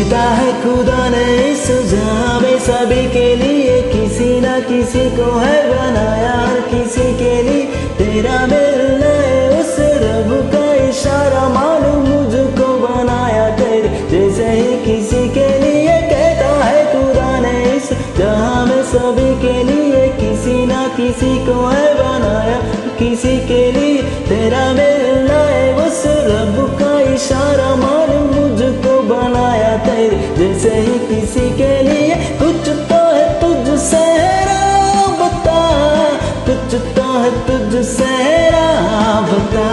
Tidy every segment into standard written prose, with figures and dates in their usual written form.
कहता है खुदा ने इस जहां में सभी के लिए किसी ना किसी को है बनाया, हर किसी के लिए तेरा मिलना है उस रब का इशारा, मालूम मुझको बनाया तेरे जैसे ही किसी के लिए। कहता है खुदा ने इस जहां में सभी के लिए किसी ना किसी को है बनाया, किसी के लिए तेरा मिलना है उस रब का इशारा, मालूम मुझको बनाया तेरे जैसे ही किसी के लिए। कुछ तो है तुझसे राबता, कुछ तो है तुझसे राबता,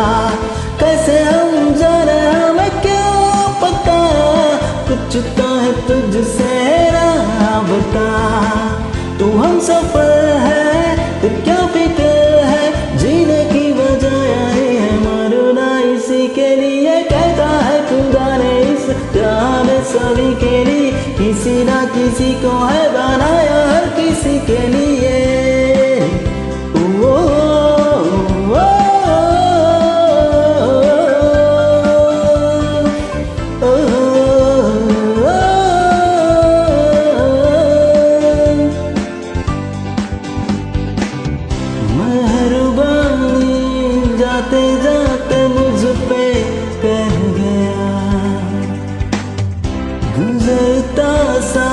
कैसे हम जाने हमें क्या पता, कुछ तो है तुझसे राबता। तू हम सफर है फिर क्या फिक्र है, जीने की वजह यही है मरना इसी के लिए। कहता है खुदा ने इस जहां में सभी के लिए किसी ना किसी को है बनाया, हर किसी के लिए। जाते जाते मुझ पे कर गया, गुजरता सा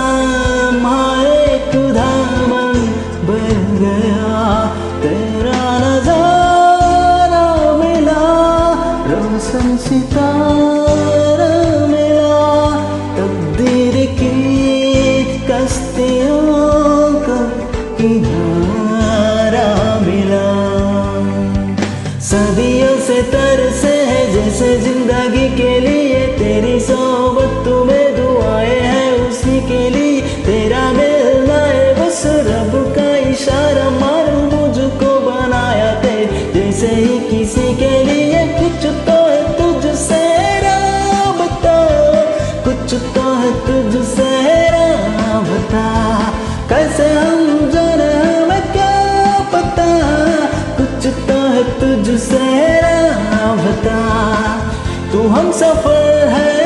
एक दामन बन गया, तेरा नजारा मिला, रोशन सितारा मिला, तकदीर की कश्तियों को किनारा मिला। सदियों से तरसे है जैसे जिंदगी के लिए, तेरी सोबत तुम्हें दुआएं हैं उसी के लिए, तेरा मिलना है बस रब का इशारा, मालूम मुझको बनाया तेरे जैसे ही किसी के लिए। कुछ तो है तुझसे राबता, कुछ तो है तुझसे राबता, कैसे हम जाने हमें क्या पता, कुछ तो है तुझसे राबता। तू हम सफर है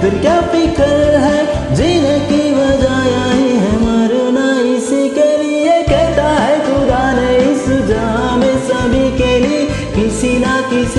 फिर क्या फिक्र है, जीने की वजह यही है मरना इसी के लिए। कहता है खुदा ने इस जहां में सभी के लिए किसी ना किसी